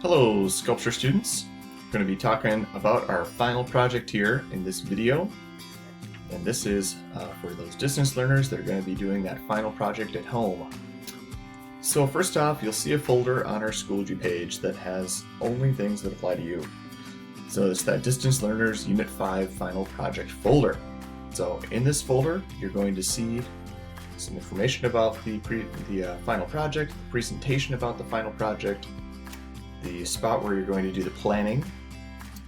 Hello, sculpture students. We're going to be talking about our final project here in this video. And this is for those distance learners that are going to be doing that final project at home. So first off, you'll see a folder on our Schoology page that has only things that apply to you. So it's that Distance Learners Unit 5 Final Project folder. So in this folder, you're going to see some information about the final project, the presentation about the final project, the spot where you're going to do the planning,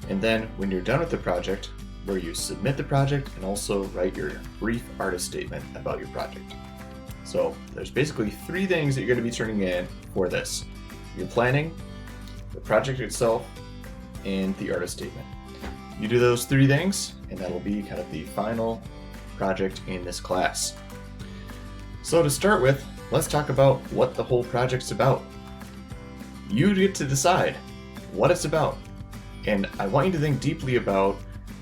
and then when you're done with the project, where you submit the project and also write your brief artist statement about your project. So there's basically three things that you're going to be turning in for this: your planning, the project itself, and the artist statement. You do those three things, and that'll be kind of the final project in this class. So to start with, let's talk about what the whole project's about. You get to decide what it's about, and I want you to think deeply about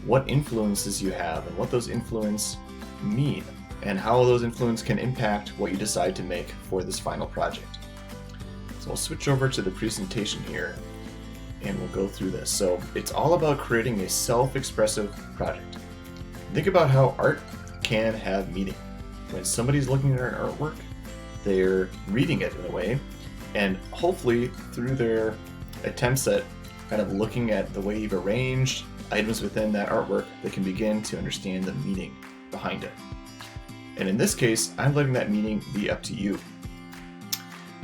what influences you have and what those influences mean and how those influences can impact what you decide to make for this final project. So I'll switch over to the presentation here and we'll go through this. So it's all about creating a self-expressive project. Think about how art can have meaning. When somebody's looking at an artwork, they're reading it in a way, and hopefully through their attempts at kind of looking at the way you've arranged items within that artwork, they can begin to understand the meaning behind it. And in this case, I'm letting that meaning be up to you.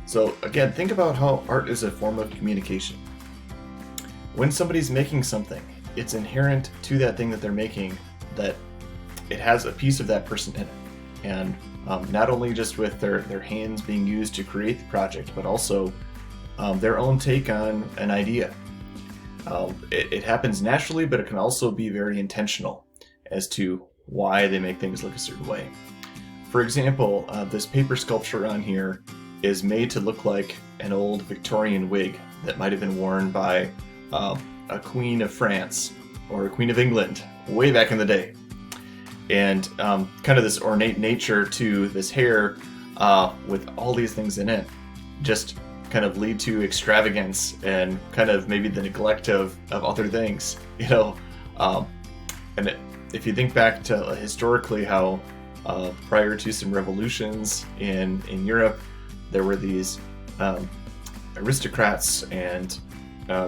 So again, think about how art is a form of communication. When somebody's making something, it's inherent to that thing that they're making that it has a piece of that person in it. And not only just with their hands being used to create the project, but also their own take on an idea. It happens naturally, but it can also be very intentional as to why they make things look a certain way. For example, this paper sculpture on here is made to look like an old Victorian wig that might have been worn by a Queen of France or a Queen of England way back in the day. And kind of this ornate nature to this hair with all these things in it just kind of lead to extravagance and kind of maybe the neglect of other things, you know. If you think back to historically how prior to some revolutions in Europe, there were these aristocrats and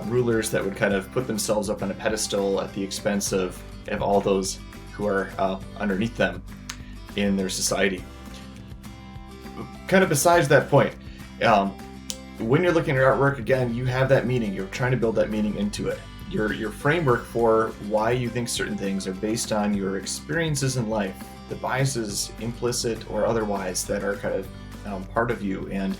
rulers that would kind of put themselves up on a pedestal at the expense of all those who are underneath them in their society. Kind of besides that point, when you're looking at artwork, again, you have that meaning. You're trying to build that meaning into it. Your framework for why you think certain things are based on your experiences in life, the biases, implicit or otherwise, that are kind of part of you. And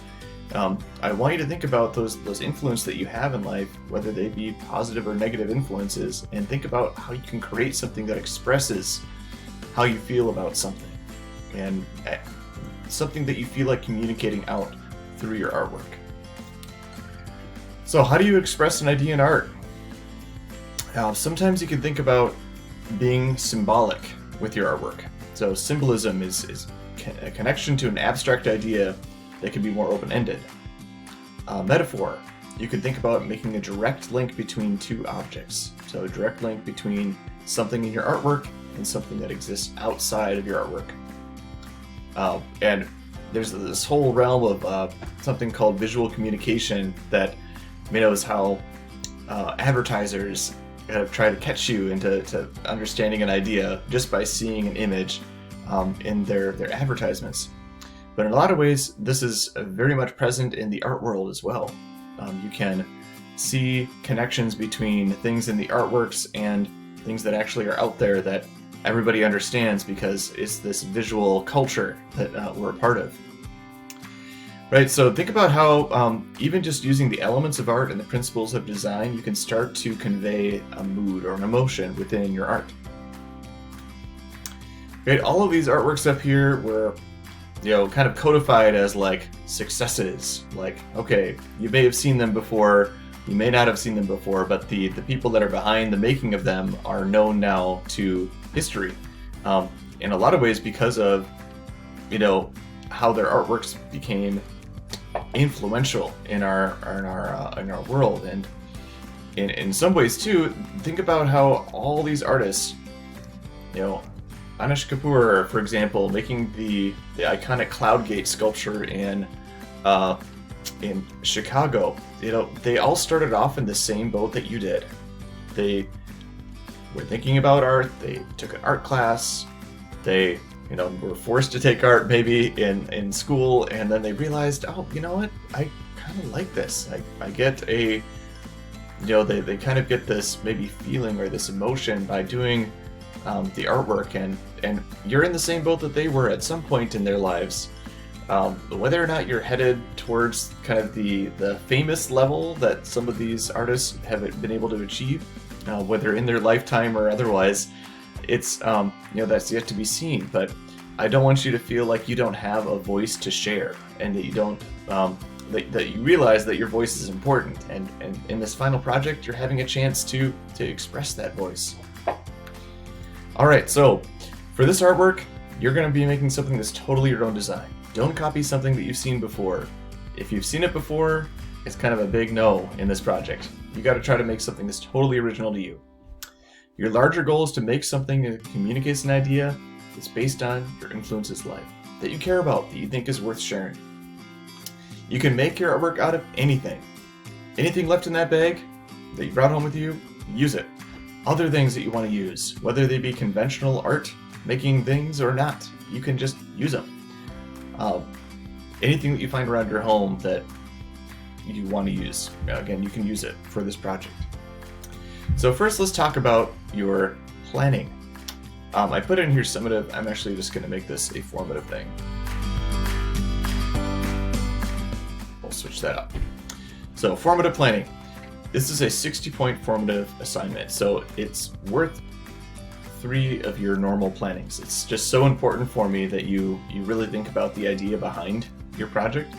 I want you to think about those influences that you have in life, whether they be positive or negative influences, and think about how you can create something that expresses how you feel about something, and something that you feel like communicating out through your artwork. So how do you express an idea in art? Sometimes you can think about being symbolic with your artwork. So symbolism is a connection to an abstract idea that can be more open-ended. Metaphor, you could think about making a direct link between two objects. So a direct link between something in your artwork and something that exists outside of your artwork. And there's this whole realm of something called visual communication that knows how advertisers try to catch you into understanding an idea just by seeing an image in their advertisements. But in a lot of ways, this is very much present in the art world as well. You can see connections between things in the artworks and things that actually are out there that everybody understands because it's this visual culture that we're a part of. Right, so think about how even just using the elements of art and the principles of design, you can start to convey a mood or an emotion within your art. Right, all of these artworks up here were kind of codified as like successes. Like, okay, you may have seen them before, you may not have seen them before, but the people that are behind the making of them are known now to history. In a lot of ways because of, how their artworks became influential in our world. And in some ways too, think about how all these artists, Anish Kapoor, for example, making the iconic Cloud Gate sculpture in Chicago, they all started off in the same boat that you did. They were thinking about art, they took an art class, they were forced to take art maybe in school, and then they realized, oh, you know what, I kind of like this. I get they kind of get this maybe feeling or this emotion by doing the artwork, and you're in the same boat that they were at some point in their lives. Whether or not you're headed towards kind of the famous level that some of these artists have been able to achieve, whether in their lifetime or otherwise, it's that's yet to be seen. But I don't want you to feel like you don't have a voice to share, and that you don't that you realize that your voice is important, and in this final project you're having a chance to express that voice. Alright, so for this artwork, you're going to be making something that's totally your own design. Don't copy something that you've seen before. If you've seen it before, it's kind of a big no in this project. You got to try to make something that's totally original to you. Your larger goal is to make something that communicates an idea that's based on your influences life, that you care about, that you think is worth sharing. You can make your artwork out of anything. Anything left in that bag that you brought home with you, use it. Other things that you want to use, whether they be conventional art, making things or not, you can just use them. Anything that you find around your home that you want to use, again, you can use it for this project. So first, let's talk about your planning. I put in here summative. I'm actually just going to make this a formative thing. We'll switch that up. So formative planning. This is a 60-point formative assignment, so it's worth 3 of your normal plannings. It's just so important for me that you really think about the idea behind your project.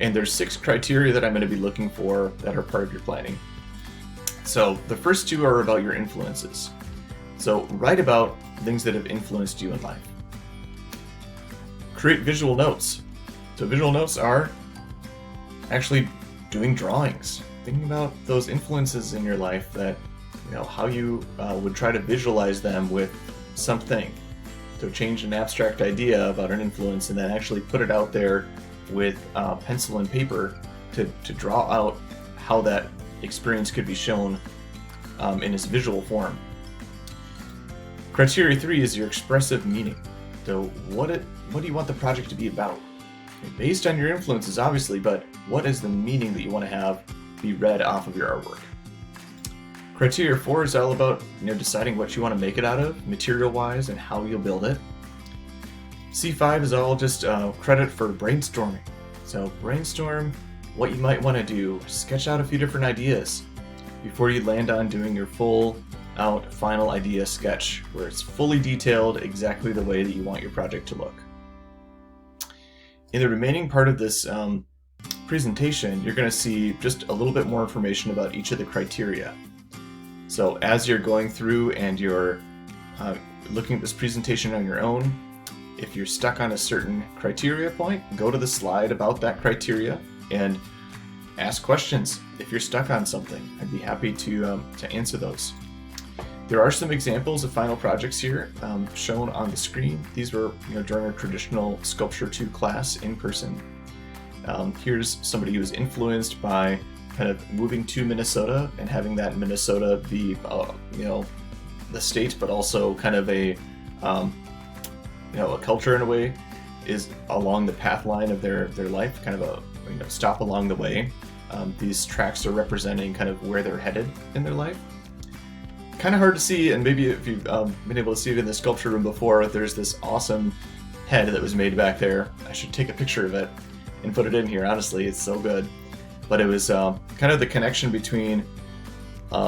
And there's 6 criteria that I'm going to be looking for that are part of your planning. So the first 2 are about your influences. So write about things that have influenced you in life. Create visual notes. So visual notes are actually doing drawings. Thinking about those influences in your life, that how you would try to visualize them with something. So change an abstract idea about an influence and then actually put it out there with pencil and paper to draw out how that experience could be shown in its visual form. Criteria 3 is your expressive meaning. So what do you want the project to be about? Based on your influences, obviously, but what is the meaning that you want to have be read off of your artwork? Criteria 4 is all about deciding what you want to make it out of, material-wise, and how you'll build it. C5 is all just credit for brainstorming. So brainstorm what you might want to do, sketch out a few different ideas before you land on doing your full-out final idea sketch, where it's fully detailed exactly the way that you want your project to look. In the remaining part of this presentation, you're going to see just a little bit more information about each of the criteria. So as you're going through and you're looking at this presentation on your own, if you're stuck on a certain criteria point, go to the slide about that criteria and ask questions. If you're stuck on something, I'd be happy to answer those. There are some examples of final projects here shown on the screen. These were during our traditional Sculpture 2 class in person. Here's somebody who was influenced by kind of moving to Minnesota and having that Minnesota be the state, but also kind of a culture in a way, is along the path line of their life, kind of a stop along the way. These tracks are representing kind of where they're headed in their life. Kind of hard to see, and maybe if you've been able to see it in the sculpture room before, there's this awesome head that was made back there. I should take a picture of it and put it in here. Honestly, it's so good. But it was kind of the connection between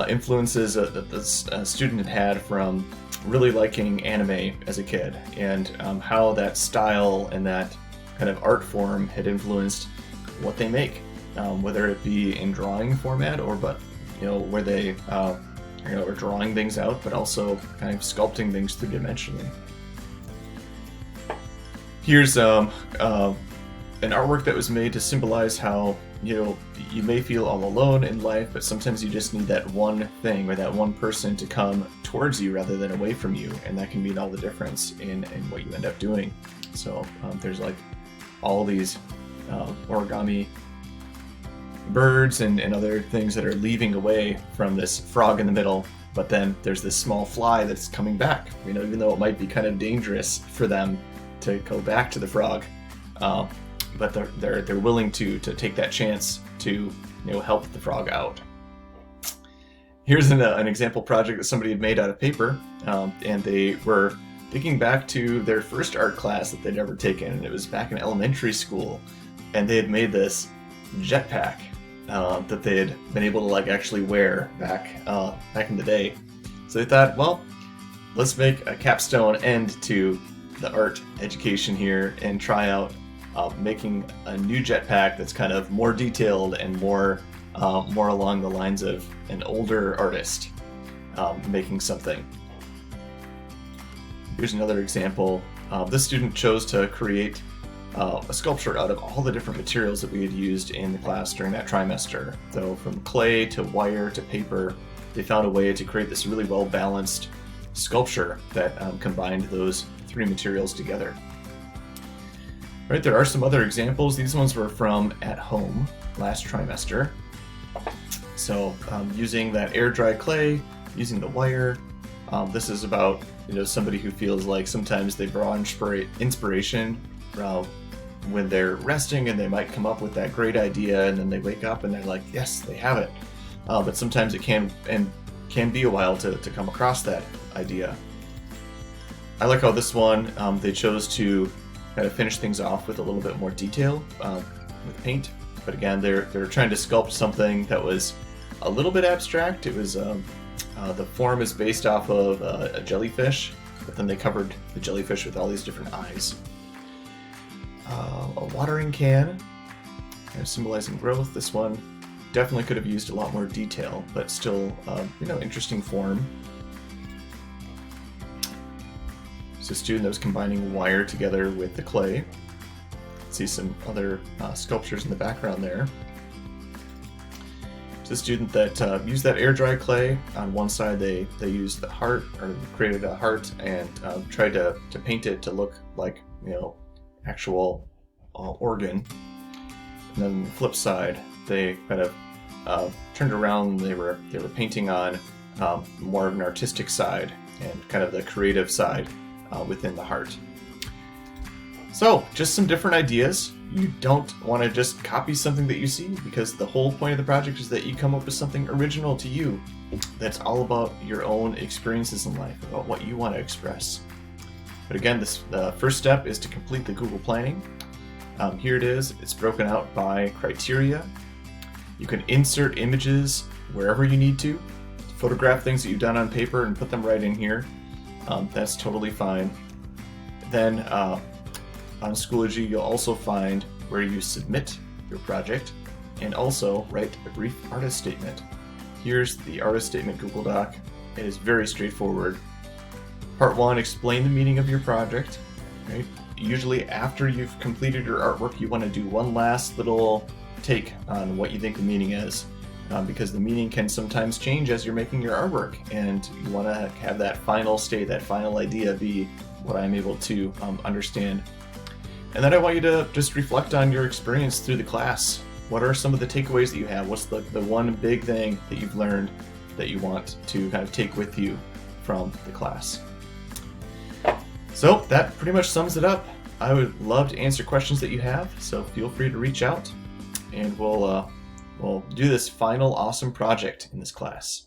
influences that this student had from really liking anime as a kid, and how that style and that kind of art form had influenced what they make, whether it be in drawing format or where they are drawing things out, but also kind of sculpting things three-dimensionally. Here's an artwork that was made to symbolize how, you may feel all alone in life, but sometimes you just need that one thing or that one person to come towards you rather than away from you, and that can mean all the difference in what you end up doing. So there's like all these origami birds and other things that are leaving away from this frog in the middle, but then there's this small fly that's coming back, even though it might be kind of dangerous for them to go back to the frog. But they're willing to take that chance to help the frog out. Here's an example project that somebody had made out of paper, and they were thinking back to their first art class that they'd ever taken, and it was back in elementary school, and they had made this jetpack that they had been able to actually wear back in the day. So they thought, well, let's make a capstone end to the art education here and try out making a new jetpack that's kind of more detailed and more along the lines of an older artist making something. Here's another example. This student chose to create a sculpture out of all the different materials that we had used in the class during that trimester. So from clay to wire to paper, they found a way to create this really well-balanced sculpture that combined those three materials together. Right, there are some other examples. These ones were from at home last trimester. So using that air dry clay, using the wire. This is about somebody who feels like sometimes they draw inspiration when they're resting, and they might come up with that great idea, and then they wake up and they're like, yes, they have it. But sometimes it can be a while to come across that idea. I like how this one they chose to kind of finish things off with a little bit more detail with paint. But again, they're trying to sculpt something that was a little bit abstract. It was the form is based off of a jellyfish, but then they covered the jellyfish with all these different eyes. A watering can, kind of symbolizing growth. This one definitely could have used a lot more detail, but still, interesting form. It's a student that was combining wire together with the clay. See some other sculptures in the background there. It's a student that used that air dry clay. On one side they used the heart, or created a heart, and tried to paint it to look like actual organ. And then on the flip side, they kind of turned around. They were painting on more of an artistic side and kind of the creative side within the heart. So just some different ideas. You don't want to just copy something that you see, because the whole point of the project is that you come up with something original to you that's all about your own experiences in life, about what you want to express. But again, the first step is to complete the Google Planning. Here it is. It's broken out by criteria. You can insert images wherever you need to, photograph things that you've done on paper and put them right in here. That's totally fine. Then on Schoology, you'll also find where you submit your project and also write a brief artist statement. Here's the artist statement Google Doc. It is very straightforward. Part 1, explain the meaning of your project. Right? Usually after you've completed your artwork, you want to do one last little take on what you think the meaning is. Because the meaning can sometimes change as you're making your artwork, and you want to have that final state, that final idea be what I'm able to understand. And then I want you to just reflect on your experience through the class. What are some of the takeaways that you have? What's the one big thing that you've learned that you want to kind of take with you from the class? So that pretty much sums it up. I would love to answer questions that you have, so feel free to reach out, and we'll do this final awesome project in this class.